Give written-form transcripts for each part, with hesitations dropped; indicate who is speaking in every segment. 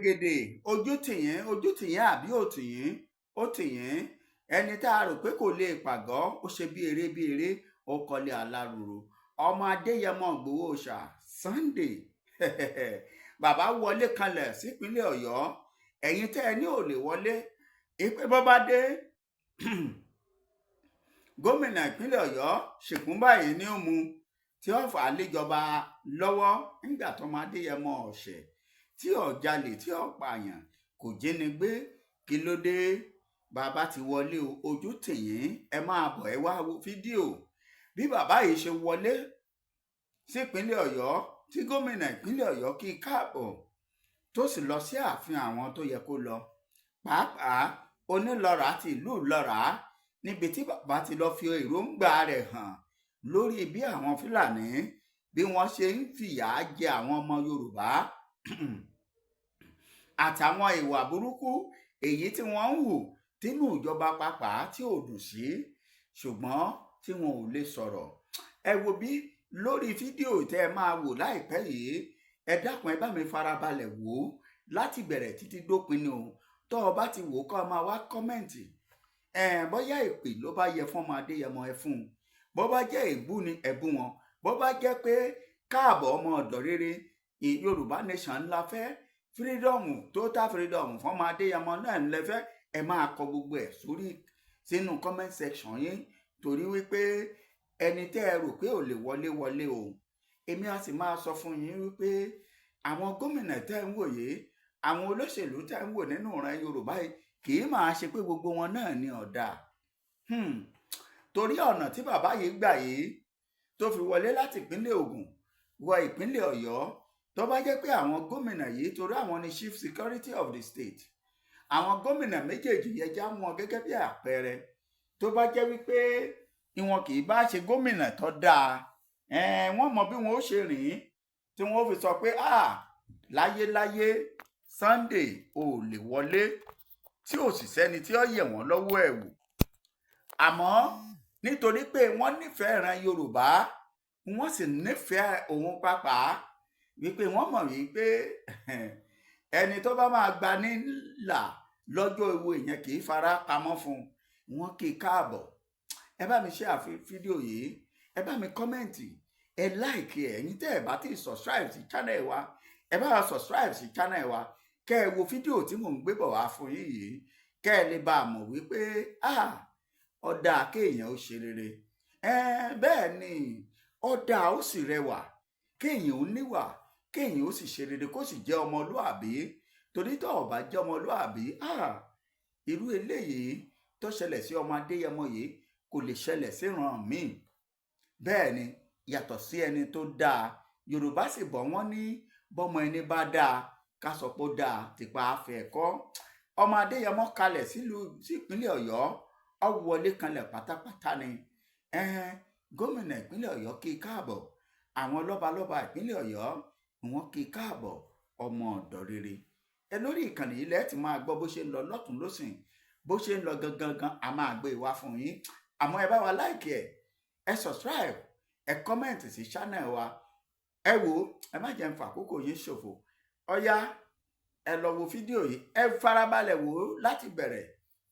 Speaker 1: gèdè ojú tìyín àbí ó tìyín ẹni tá a rò pé kò lè pàgọ́ ó ṣe bí eré ó kọ́lé alárùrù ọmọ Adéyẹmọ Ìgbòho Òòṣà Sunday bàbá wọlé kanlẹ̀ sípínlẹ̀ Ọ̀yọ́ ẹ̀yin tẹ́ ẹ ní ò lè wọlé ìpè bọ́bá dé gómìnà ìpínlẹ̀ Ọ̀yọ́ ṣìkún báyìí ní òmu tí ó fà á léjọba lọ́wọ́ nígbà tó máa Adéyẹmọ ọ̀sẹ̀ tí ó jalè tí ó pààyàn kò jíni gbé kí ló dé bàbá ti wọlé ojú tìyín ẹ máa bọ̀ ẹ wá wo fídíò bí bàbá yìí ṣe wọlé sípínlẹ̀ Ọ̀yọ́ tí gómìnà ìpínlẹ̀ Ọ̀yọ́ kí káàbọ̀ tó sì lọ sí ààfin àwọn tó yẹ kó lọ pàápàá Onílọ́rà ti ìlú Ìlọ́rà níbi tí bàbá ti lọ fi èròǹgbà rẹ̀ hàn lórí bí àwọn Fúlàní bí wọ́n ṣe ń fìyà jẹ àwọn ọmọ Yorùbá àtàwọn ìwà burúkú èyí tí wọ́n ń hù tínú ìjọba pàápàá tí ò dùn sí ṣùgbọ́n tí wọn ò lè sọ̀rọ̀ ẹ wo bí lórí fídíò tẹ́ ẹ máa wò láìpẹ́ yìí ẹ dákun ẹ bá mi farabalẹ̀ wò ó láti bẹ̀rẹ̀ títí dópin ni o tó o bá ti wò ó kó o máa wá kọ́mẹ̀ǹtì bóyá èpè ló bá yẹ fún ọmọ Adéyẹmọ ẹ fún un bó bá jẹ́ ègbú ni ẹ̀bú wọn bó bá jẹ́ pé káàbọ̀ ọmọ ọ̀dọ̀ rere Yorùbá nation ńlá fẹ́ fírídọ̀mù total fírídọ̀mù fún ọmọ Adéyẹmọ náà ńlẹ̀ fẹ́ ẹ máa kọ gbogbo ẹ̀ sínú comment section yín torí wípé ẹni tẹ́ ẹ rò pé ò lè wọlé o èmi á sì máa sọ fún yín wípé àwọn gómìnà tẹ́ ń wò yìí àwọn olóṣèlú tẹ́ ń wò nínú ìran Yorùbá yìí kì í máa ṣe pé gbogbo wọn náà ní ọ̀dà torí ọ̀nà tí bàbá yìí gbà yìí tó fi wọlé láti ìpínlẹ̀ Ògùn wọ ìpínlẹ̀ Ọ̀yọ́ tó bá jẹ́ pé àwọn gómìnà yìí torí àwọn ni chief security of the state àwọn gómìnà méjèèjì yẹn já wọn gẹ́gẹ́ bí àpẹẹrẹ tó bá jẹ́ wípé ìwọ̀n kì í bá ṣe gómìnà tó dáa wọ́n mọ bí wọ́n ó ṣe rìn tí wọ́n fi sọ pé láyéláyé Sunday ò lè wọlé tí ò sì sẹ́ni tí ó yẹ̀ wọ́n lọ́wọ́ ẹ̀ wò àmọ́ nítorí pé wọ́n nífẹ̀ẹ́ ìran Yorùbá wọ́n sì nífẹ̀ẹ́ òun pàápàá wípé wọ́n mọ̀ wípé ẹni tó bá máa gba nílà lọ́jọ́ ewu èèyàn kì í fara pamọ́ fún wọn kì í káàbọ̀ ẹ bá mi ṣe fídíò yìí ẹ bá mi kọ́mẹ̀ǹtì ẹ láìkì ẹ̀yin tẹ́ ẹ bá ti subscribe sí channel wa ẹ bá wa subscribe sí channel wa kẹ́ ẹ wo fídíò tí mò ń gbé bọ̀ wá fún yín yìí kẹ́ ẹ lè bá a mọ̀ wípé ọ̀dà kéèyàn ó ṣe rere bẹ́ẹ̀ ni ọ̀dà ó sì rẹwà kéèyàn ó níwà kéèyàn ó sì ṣe rere kó sì jẹ́ ọmọlúàbí torí tó ó bá jẹ́ ọmọlúàbí irú eléyìí tó ṣẹlẹ̀ sí ọmọ Adéyẹmọ yìí kò lè ṣẹlẹ̀ síran míì bẹ́ẹ̀ ni yàtọ̀ sí ẹni tó dáa Yorùbá sì bọ̀ wọ́n ní bọ́mọ ẹni bá dáa ká sọ pé ó dáa tìpa afẹ́ ẹ̀kọ́ ọmọ Adéyẹmọ kalẹ̀ sípínlẹ̀ Ọ̀yọ́ ó wọlé kanlẹ̀ pátápátá ni gómìnà ìpínlẹ̀ Ọ̀yọ́ kí káàbọ̀ àwọn lọ́balọ́ba ìpínlẹ̀ Ọ̀yọ́ wọ́n kí káàbọ̀ ọmọ ọ̀dọ̀ rere ẹ lórí ìkànnì ilẹ̀ tí máa gbọ́ bó ṣe ń lọ lọ́tún lọ́sìn bó ṣe ń lọ gangan a máa gbé wá fún yín àmọ́ ẹ bá wa láìkì ẹ subscribe ẹ kọ́mẹ̀ntì sí channel wa ẹ wò ẹ má jẹ́ ń fa àkókò yín ṣòfò ọ̀yá ẹ lọ wo fídíò yìí ẹ farabalẹ̀ wò ó láti bẹ̀rẹ̀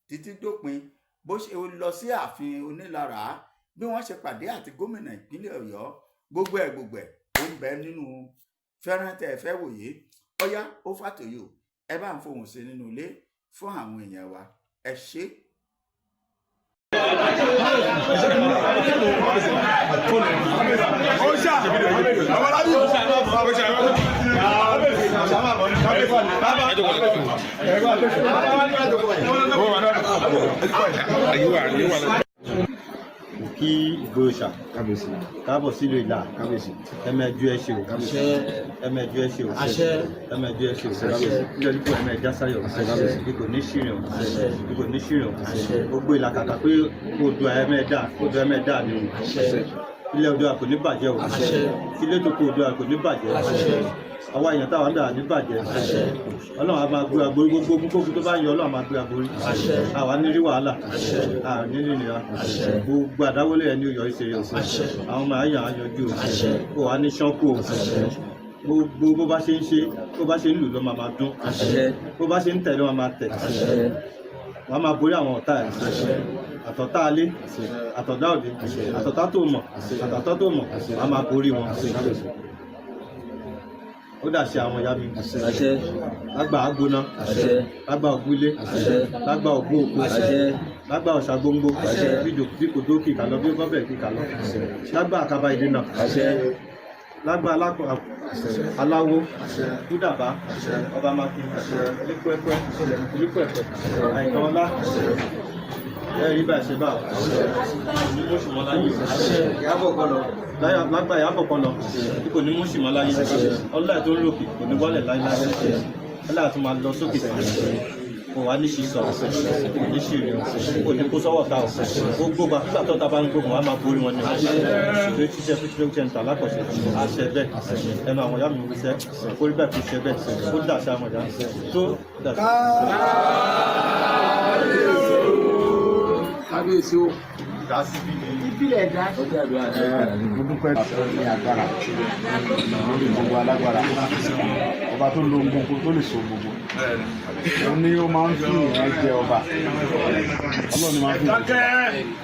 Speaker 1: títí dópin bó ṣe lọ sí ààfin Onílọ́rà bí wọ́n ṣe pàdé àti gómìnà ìpínlẹ̀ Ọ̀yọ́ gbogbo ẹ̀ ó ń bẹ nínú fẹ́ràn tẹ́ ẹ fẹ́ wòye ọ̀yá ó fàtòyò ẹ bá ń fohùn sí nínú ilé fún àwọn èèyàn wa ẹ ṣé.
Speaker 2: Kí Ìgbòho Òòṣà káàbọ̀ sílùú Ìlà ẹ̀mẹ̀jú ẹ ṣe o ẹ̀mẹ̀jú ẹ ṣe o ẹ̀mẹ̀jú ẹ ṣe o nítorí pé ẹ̀mẹ̀ já sáyọ̀ ikò ní ṣìrìn o ikò ní ṣìrìn o gbogbo ìlàkàkà pé Oòduà ẹ̀mẹ̀dá ni o ilẹ̀ Oòduà kò ní bàjẹ́ o ilé tó kó Oòduà kò ní bàjẹ́ àwa èèyàn táwọn dà ní bàjẹ́ Ọlọ́run á máa gbé agbórí gbogbo gbogbo tó bá ń yọ Ọlọ́run á máa gbé agbórí àwa ní rí wàhálà ní nìyà gbogbo àdáwọlé ẹni ò yọ ìṣe yọ àwọn ọmọ àyàn àyànjú kó wà ní ṣánkù gbogbo bó bá ṣe ń ṣe bó bá ṣe ń lù ló máa dún bó bá ṣe ń tẹ̀ ló máa tẹ̀ wọ́n máa borí àwọn ọ̀tá ẹ̀ àtọ̀tá alé àtọ̀tá òde àtọ̀tá tó mọ̀ àtọ̀tá tó mọ̀ wọ́n máa borí wọn. Ó dàṣẹ àwọn ìyá mi lágbà agbóná lágbà ògbúlé lágbà ògbó òkú lágbà ọ̀sà gbóngbó bí kò tó kìkà lọ bí gọ́bẹ̀ kìkà lọ lágbà àkàbà ìdènà lágbà aláwo kúdàbá ọba mákin olípẹ̀pẹ̀ àìkàn ọlá ẹ̀rí bá ṣe bá lágbà ìyàbọ̀ kan lọ tí kò ní mú ṣìmọ́ láyé ọlá tó ń lòkè kò ní wálẹ̀ láyé ọlá tó máa lọ sókè kò wá ní ṣì sọ kò ní ṣì rí kò ní kó sọ́wọ́ ta ó gbógbà nígbà tó ta bá ń gbógun wá máa borí wọn ní ọjọ́ ṣiṣẹ́ fíṣẹ́ center lákọ̀ọ́sẹ̀ àṣẹ bẹ́ẹ̀ ẹnu àwọn ìyá mi wíṣẹ́ orí bẹ́ẹ̀ fi ṣe bẹ́ẹ̀ ó dàṣẹ àwọn ìyá tó dàṣẹ.
Speaker 3: Kábíyèsí o. Ìbílẹ̀ ẹ̀dá.
Speaker 4: Mo dúpẹ́ ní agbára lórí gbogbo alágbára ọba tó lo gbogbo tó lè so gbogbo. Ó ní ó máa ń fi ìyẹn jẹ ọba. Ọlọ́run ni máa ń fi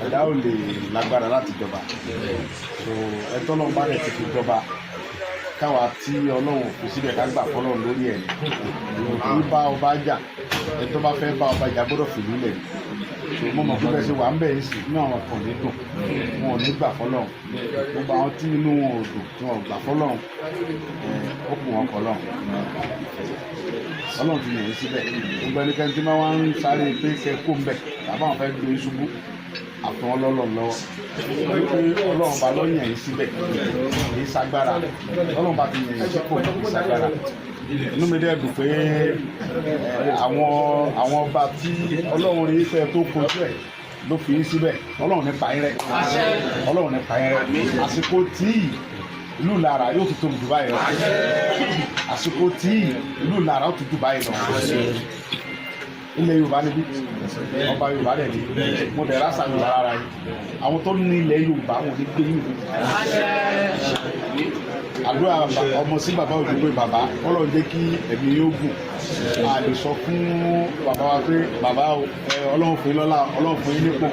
Speaker 4: ẹ̀dá ò lè lágbára láti jọba. Ẹ̀tọ́ náà bá rẹ̀ ti fi jọba. Káwa tí Ọlọ́run kò síbẹ̀ ká gbà fọ́lọ́run lórí ẹ̀ ní bá ọba jà ẹ̀tọ́ bá fẹ́ bá ọba jà gbọ́dọ̀ fìlú lẹ̀ mo mọ̀ pé bẹ́ẹ̀ ṣe wà ń bẹ̀ yìí sí ní àwọn kan ní dùn wọn ò ní gbà fọ́lọ́run gbogbo àwọn tí inú wọn ò dùn tí wọn ò gbà fọ́lọ́run ó kù wọn kọ́ lọ́run Ọlọ́run ti yàn yín síbẹ̀ gbogbo ẹnikẹ́ni tí wọ́n wá ń sáré pé kẹ́ kó ń bẹ̀ tàbí àwọn fẹ́ gbé ṣubú àfọ̀n ọlọ́lọ́ lọ́wọ́ wípé Ọlọ́run bá lọ́yìn yín síbẹ̀ kì í ṣagbára Ọlọ́run bá ti yàn yín sípò kì í ṣagbára inú mi dẹ̀ dùn pé àwọn ọba tí Ọlọ́run rí fẹ́ tó kojú ẹ̀ ló fi yín síbẹ̀ Ọlọ́run ní pa yín rẹ́ Ọlọ́run ní pa yín rẹ́ àsìkò tí ìlú Ìlara yóò ti tóbi jù báyìí lọ àsìkò tí ìlú Ìlara yóò ti tóbi báyìí lọ ilẹ̀ Yorùbá níbí ọba Yorùbá dẹ̀ ní mo dẹ̀ rásà Yorùbá rárá yìí àwọn tó ní ilẹ̀ Yorùbá wọn ò ní gbé yìí àdúrà ọmọ sí bàbá òjògbé bàbá Ọlọ́run jẹ́ kí ẹ̀mí yóò gùn a lè sọ fún bàbá wa pé bàbá Ọlọ́run fún yín lọ́lá Ọlọ́run fún yín nípò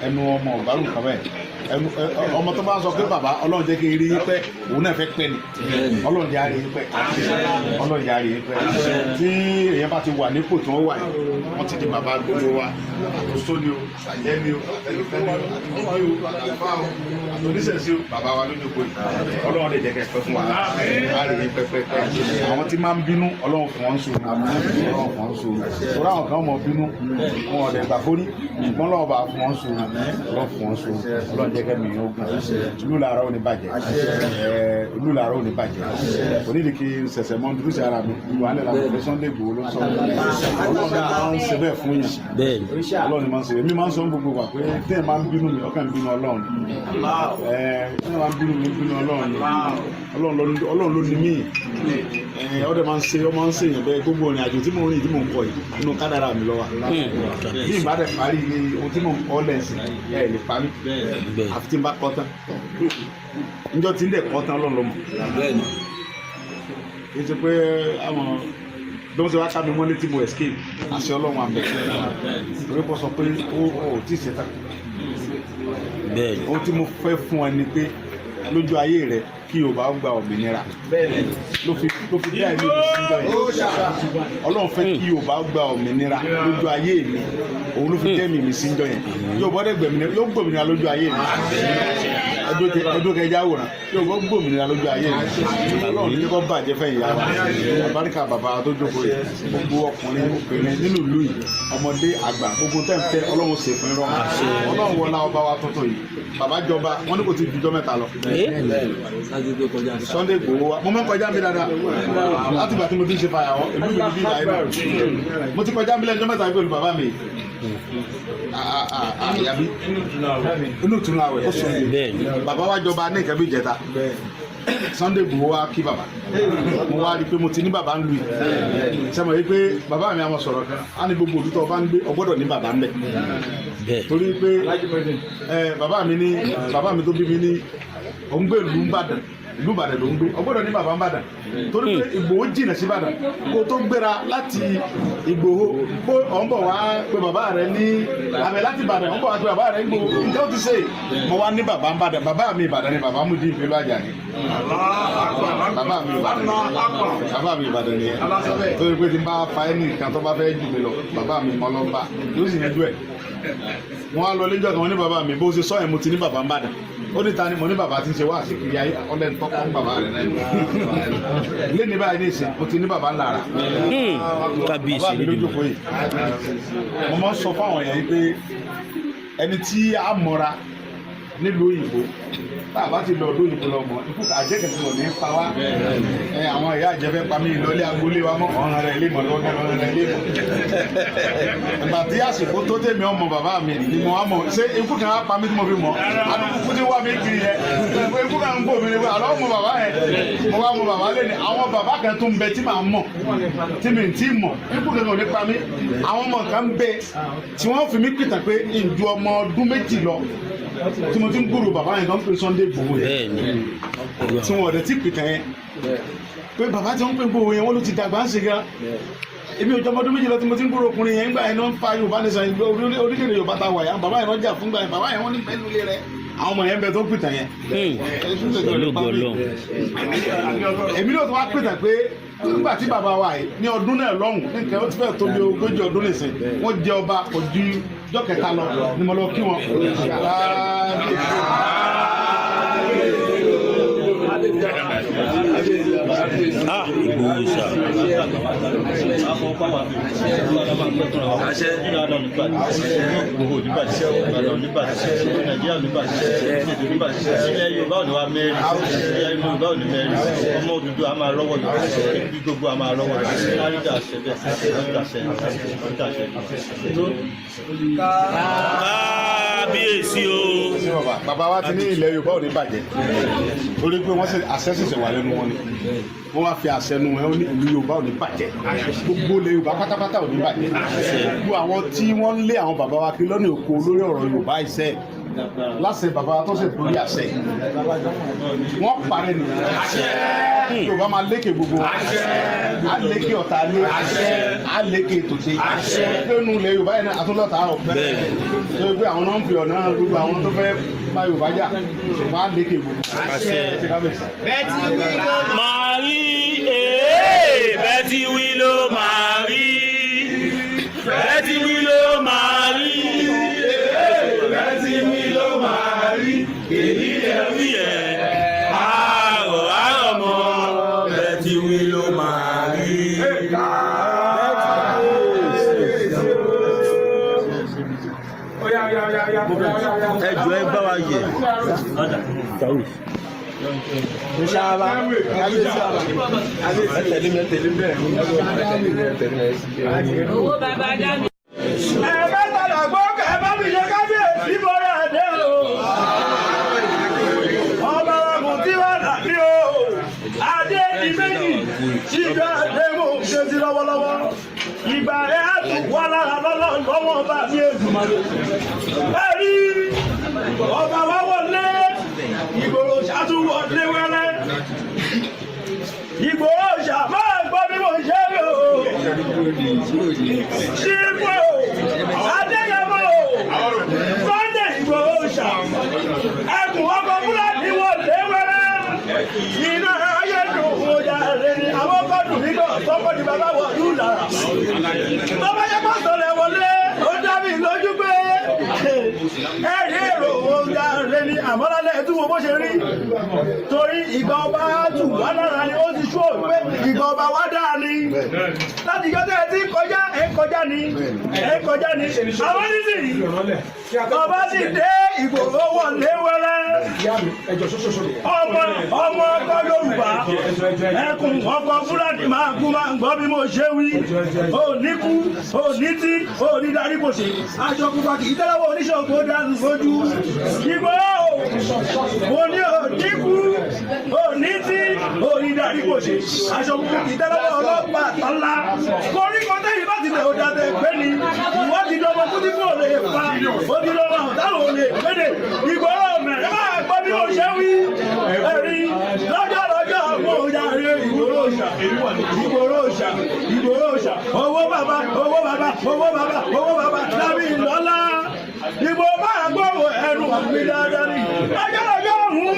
Speaker 4: ẹnu ọmọ ọ̀gbárùn kan bẹ́ẹ̀ ọmọ tó bá ń sọ pé bàbá Ọlọ́run jẹ́ kí n rí yín pẹ́ òun náà fẹ́ pẹ́ ni Ọlọ́run jẹ́ àárín yín pẹ́ Ọlọ́run jẹ́ àárín yín pẹ́ tí èèyàn bá ti wà nípò tí wọ́n wà yìí wọ́n ti di bàbá gbogbo wa àkóso ni o àyẹ́ ni o ẹnìfẹ́ ni o àtìmọ́bí o àtàfà o àtòníṣẹ̀sí o bàbá wa lójú pé Ọlọ́run lè jẹ́ kẹ́ pẹ́ fún wa àárín yín pẹ́pẹ́pẹ́ àwọn tí máa ń bínú Ọlọ́run fún wọn sùn Ọlọ́run fún wọn sùn torí àwọn kan mọ̀ bínú wọn ò dẹ̀ gbà fórí ṣùgbọ́n Ọlọ́run bá fún wọn sùn Ọlọ́run fún wọn sùn Ọlọ́run jẹ́ kẹ́mi yóò gùn ìlú Ìlara ò ní bàjẹ́ ìlú Ìlara ò ní bàjẹ́ onídìí kí n ṣẹ̀ṣẹ̀ mọ́ dúró sí ara mi ìwà nílẹ̀ àwọn ọ̀gbẹ́ Sunday Igboho ló sọ Ọlọ́run máa ń ṣe bẹ́ẹ̀ fún yàn Ọlọ́run máa ń ṣe bẹ́ẹ̀ mi máa ń sọ gbogbo wa pé tẹ́ẹ̀ máa ń bínú mi ọkàn bínú Ọlọ́run tẹ́ẹ̀ máa ń bínú mi bínú Ọlọ́run ló ní mí ọdẹ máa ń ṣe ọmọ ń ṣe yẹn bẹ́ẹ̀ gbogbo ìrìn àjò tí mo rìn tí mo ń kọ yìí nínú kádàrà mi lọ́wọ́ bí ìbá dẹ̀ parí ohun tí mo ń kọ́ lẹ́sìn ẹ̀ lè parí àfi tí n bá kọ́ tán njọ́ tí n dẹ̀ kọ́ tán Ọlọ́run ló mọ̀ kì í ṣe pé àwọn dọ́wọ́n ṣe wá ká mi mọ́lé tí mo escape àṣẹ Ọlọ́run àmì torí kò sọ pé ó tí ì ṣe tán ohun tí mo fẹ́ fún ẹ ni pé lójú ayé rẹ kí o bá gba òmìnira ló fi dá ẹ̀mí mi síjọ yẹn Ọlọ́run fẹ́ kí o bá gba òmìnira lójú ayé mi òun ló fi dá ẹ̀mí mi síjọ yẹn yóò bọ́ dẹ̀ gbòmìnira lójú ayé mi ẹdún kẹjá wòrán yóò bọ́ gbòmìnira lójú ayé mi Ọlọ́run ní kọ́ bàjẹ́ fẹ́ ìyá wa àbáríkà bàbá tó jókòó yìí gbogbo ọkùnrin obìnrin nínú ìlú yìí ọmọdé àgbà gbogbo tẹ́ Ọlọ́run ṣe fún irọ́ Ọlọ́run wọlá ọba wa tuntun yìí bàbá jọba wọn ní kò ti dùjọ́ mẹ́ta lọ Sunday Igboho wa mo máa ń kọjá mi dáadáa láti ìgbà tí mo ti ń ṣe fàyàwọ́ ìlú mi bí ìlà ìlú mo ti kọjá mi lẹ́jọ́ mẹ́ta pẹ̀lú bàbá mi àyàbí inú ìtúnu àwẹ̀ ó sọ bàbá wa jọba ní ìkẹ́bí ìjẹta Sunday Igboho wa kí bàbá mo wá rí i pé mo ti ní bàbá ń lu yìí sẹ́mo yìí pé bàbá mi àwọn sọ̀rọ̀ kan á ní gbogbo olùtọ́ ọba ń gbé ọgbọ́dọ̀ ní bàbá ń bẹ̀ torí pé bàbá mi tó bí mi ní òun gbé ìlú ń bàdàn ìlú Ìbàdàn ló ń gbé ọgbọ́dọ̀ ní bàbá ń bàdàn torí pé Ìgbòho jìnà sí Ìbàdàn kó tó gbéra láti Ìgbòho kó ọ̀n bọ̀ wá pé bàbá rẹ̀ ní àmì láti Ìbàdàn ọ̀n bọ̀ wá pé bàbá rẹ̀ ń Ìgbòho ǹjẹ́ ó ti ṣe mo wá ní bàbá ń bàdàn bàbá mi Ìbàdàn ni bàbá mú dín ìfẹ́ lọ́jà ni bàbá mi Ìbàdàn ni torí pé tí n bá fa ẹni nǹkan tó bá fẹ́ jù mí lọ bàbá mi mọ́ lọ́ba yóò sì yanjú ẹ̀ wọ́n á lọ lẹ́jọ́ kan wọ́n ní bàbá mi bó ṣe sọ ẹ̀ mo ti ní bàbá ń bàdàn ó ní ta ni mo ní bàbá tí ń ṣe wá sí kiri ayé ọlẹ́ ní tọ́kọ́ ń bàbá rẹ̀ náà ilé ní báyìí ní ìsìn mo ti ní bàbá ńlá rà bàbá mi lójú fún yìí mo máa ń sọ fáwọn èèyàn yìí pé ẹni tí a mọ̀ra nílùú òyìnbó tá a bá ti lọ ọdún òyìnbó lọ mọ ikú àjẹkẹsì lọ ní pa wá àwọn ìyá àjẹfẹ pa mí ìlọlé agboolé wa mọ ọ̀ràn rẹ̀ ilé mọ̀ lọ́dọ̀ ọ̀ràn rẹ̀ ilé mọ̀ ìgbà tí àsìkò tó tèmi ọmọ bàbá mi ni mo wá mọ̀ ṣé ikú kan á pa mí tí mo fi mọ̀ àdúgbò tí wà mí kiri yẹ ikú kan ń bò mí ni àlọ́ mọ bàbá yẹn mo wá mọ bàbá lé ní àwọn bàbá kan tó ń bẹ tí màá mọ̀ tí mi ti mọ̀ ikú kan ò ní pa mí àwọn ọmọ kan ń bẹ tí wọ́n fi mí pìtàn pé ìjù ọmọ ọdún méjì lọ tí mo ti ń gbúrò bàbá yẹn kan pé Sunday Igboho yẹn tí wọn ọ̀dẹ̀ tí pìtàn yẹn pé bàbá tí wọ́n pè Igboho yẹn wọ́n ló ti dàgbà ń ṣe gan èmi ò jọmọdún méjì lọ tí mo ti ń gbúrò ọkùnrin yẹn ńgbà yẹn náà ń fa Yorùbá nìsan orílẹ̀-èdè Yorùbá ta wà yá bàbá yẹn lọ́jà fúngbà yẹn bàbá yẹn wọ́n ní pẹ́ẹ́lú ilé rẹ̀ àwọn ọmọ yẹn bẹ tó pìtàn yẹn. èmi náà tó wá pìtàn pé nígbà tí bàbá wa yìí ní ọdún náà lọ́hùn nǹkan ó ti fẹ́ tó bí 40 ọdún nìsín wọ́n jẹ ọba kò ju ọjọ́ kẹta lọ ni mo lọ kí wọn.
Speaker 5: Kábíyèsí o.
Speaker 4: Bàbá wa ti ní ilẹ̀ Yorùbá ò ní bàjẹ́ torí pé wọ́n ṣe àṣẹ ṣẹ̀ṣẹ̀ wà lẹ́nu wọn ni wọ́n wá fi àṣẹ nu ẹ̀ ó ní ìlú Yorùbá ò ní bàjẹ́ gbogbo ilẹ̀ Yorùbá pátápátá ò ní bàjẹ́ gbogbo àwọn tí wọ́n ń lé àwọn bàbá wa kiri lọ́nà òkú lórí ọ̀rọ̀ Yorùbá iṣẹ́ láṣẹ bàbá wa tó ṣe lórí àṣẹ wọ́n parẹ́ nù Yorùbá máa lékè gbogbo á lékè ọ̀tá lé á lékè tòṣe lẹ́nu ilẹ̀ Yorùbá yẹn àtúntò àrọ̀ tó gbé àwọn náà ń fi ọ̀nà gbogbo àwọn tó fẹ́ bá Yorùbá jà wọ́n á lékè gbogbo.
Speaker 5: Máa rí bẹ́ẹ̀ tí wí ló máa rí bẹ́ẹ̀ tí wí ló máa rí bẹ́ẹ̀ tí wí ló máa rí èyí lè rí ẹ̀ àárọ̀ mọ́ bẹ́ẹ̀ tí wí ló máa rí.
Speaker 2: ẹjọ ẹ bá wa yẹ
Speaker 3: Inshallah.
Speaker 6: Owó bàbá dá mi.
Speaker 5: Ẹ bá tàdà gbọ́ kẹ́ ẹ bá mi ṣe kábíyèsí bọ́lá ẹ̀dẹ́ o. Ọba wa kò tí wà dàbí o. Adé di méjì ṣíjọ́ adé mò ń ṣe sí lọ́wọ́lọ́wọ́. Ìgbà ẹ̀ á tún wá lára lọ́wọ́ bá mi Èdùmàrè. Ẹ rí ọba wa wọlé. Ìgbòho ṣàtúwọlé wẹ́rẹ́. Ìgbòho ṣà máa gbọ́ bí mo ṣe rí o. Ṣípò Adéyẹmọ Sunday Ìgbòho ṣà ẹkùn ọkọ̀ Fúlàní wọlé wẹ́rẹ́. Iná ayé dùn ọjà rẹ̀ ni àwọn kọ́dùn nígbà tọ́kọ́ ni bàbá wọ̀ lù lára. Bàbá yẹ kó sọ̀rọ̀ wọlé ó dá mi lójú pé ẹ̀rí èrò ọjà rẹ̀ ni àmọ́lálẹ̀ tún wo bó ṣe rí. Torí ìgbà ọba tù wá lára ni ó ti ṣó pé ìgbà ọba wá dáa ni. Láti ìjọ tẹ́ ẹ ti kọjá ẹ kọjá ni ẹ kọjá ni. Àwọn nísìnyí ọba sì dé Ìgbòho wọlé wẹ́rẹ́. Ọmọ ọkọ Yorùbá ẹkùn ọkọ Fúlàní máa kú máa ń gbọ́ bí mo ṣe wí. Ò ní kú, ò ní tí, ò ní darí kò sí. Aṣọ pupa kì í tẹ́lẹ̀wọ̀ oníṣòwò dánù fojú. Ìgbòho mo ní ò ní kú, ò ní tí, ò ní darí kò sí. Aṣọ pupa kì í tẹ́lẹ̀wọ̀ ọlọ́pàá tọ́lá. Koríko tẹ́yìn bá ti lè ọjà tẹ̀ pé ni. Ìwọ́n ti dọ́gbọ́n kú tí kò lè pa. Ó ti lọ́wọ́ ọ̀tá ò lè pé ni. Ìgbòho mẹ́rin máa gbọ́ bí mo ṣe wí. Ẹ̀rí lọ́jọ́ owó bàbá owó bàbá owó bàbá owó bàbá lábí lọ́lá ìbò máa gbọ́wọ́ ẹnu mi dáadáa ni ajọ́lọ́jọ́ ọ̀hún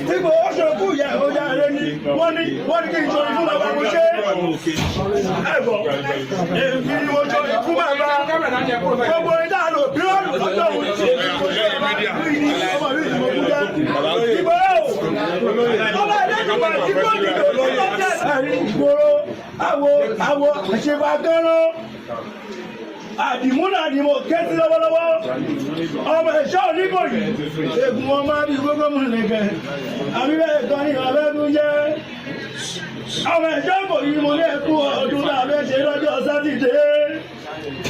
Speaker 5: tí kò ṣokú yẹ ọjà rẹ ni wọ́n ní kí n sọ ìfún bàbá mo ṣe ẹ̀bọ̀ èmi ni mo sọ ìfún bàbá gbogbo ìdáàlò bí ó lù lọ́jọ́ òun ṣe ọmọ mi ìmọ̀ kújá ìbò yóò ọmọ ẹ̀dẹ́gbẹ̀gbà tí kò dìbò lọ́jọ́ tẹ̀sán ìgboro àwọ àṣebà gánran àdìmúnà àdìmọ̀ kẹ́sí lọ́wọ́lọ́wọ́ ọmọ ẹ̀ṣọ́ oníkòyí egun wọn máa bí gbogbo mú nìkẹ́ àbíbẹ̀ ẹ̀kan ní ọ̀bẹ́gun jẹ́ ọmọ ẹ̀ṣọ́ ìkòyí mo ní ẹ̀kú ọdún láàbẹ̀ ṣe lọ́jọ́ sátidé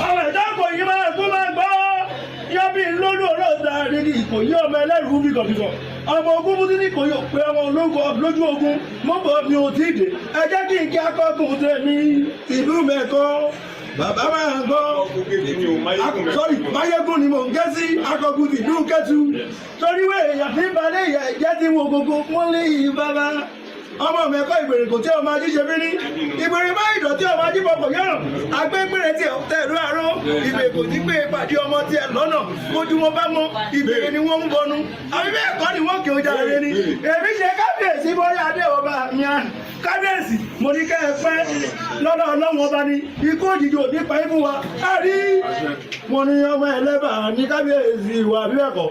Speaker 5: ọmọ ẹ̀ṣọ́ ìkòyí máa kú máa gbọ́ yọ bí lónú ọlọ́ọ̀dà àrídì ìkòyí ọmọ ẹlẹ́rù bíkọ̀bíkọ̀ ọmọ ogun fún títí ìkòyí òpé ọmọ ológun lójú ogun mọ́bọ̀ mi ò tí ì dé ẹ jẹ́ kí n kí akọ́kùn tèmi ìlú mẹ́kọ́ bàbá máa ń gbọ́ sọ́rí máyégún ni mò ń gẹ́ sí akọ̀gùn tìlú kẹ́tù torí wé èèyàn tí ń balẹ̀ ìyá ìjẹ́ tí wọn gbogbo wọ́n lé yìí bàbá ọmọ mẹ́kọ́ ìgbèrè kò tí ọmọ ajíṣe bí ní ìgbèrè má ìdọ̀tí ọmọ ajíbọ̀pọ̀ yọ̀rọ̀ agbẹ́gbèrè tí tẹ̀lú àárọ̀ ìbèrè kò tí pé ìpàdé ọmọ tí ẹ lọ́nà ojú wọn bá mọ ìbèrè ni wọ́n ń bọnu àbí bẹ́ẹ̀ kọ́ ni wọ́n kì í jáde ní èmi ṣe kábíyèsí bóyá adé ọba mi à kábíyèsí mo ní kẹ́ ẹ pẹ́ lọ́dọ̀ ọlọ́run ọba ni ikú òjijì ò ní pa ibú wa á rí mo ní ọmọ ẹlẹ́bà ní kábíyèsí ìwà bí ẹ̀kọ́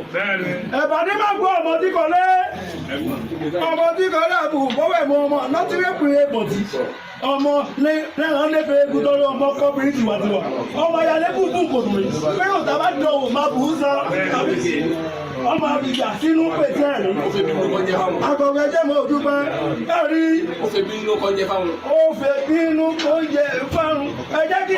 Speaker 5: ẹ̀bà ní má gbọ́ ọmọ tí kò lé àbù bọ́wẹ̀ mọ ọmọ lọ́tíwẹ́pù èbòtì ọmọ lẹ́ràn lẹ́fẹ̀ẹ́ egun tọ́lọ́ ọmọ kọ́bìnrin tiwantiwa ọmọ ya lẹ́kùn bù kò dùn mí pé yóò tá a bá dánwò máa bù ú sọ ọmọ àbíjà sínú pèsè ẹ̀rí akọ̀wé jẹ́ mọ́ òdúpẹ́ ẹ̀rí ó fẹ́ bínú kó jẹ fáwọn ẹ jẹ́ kí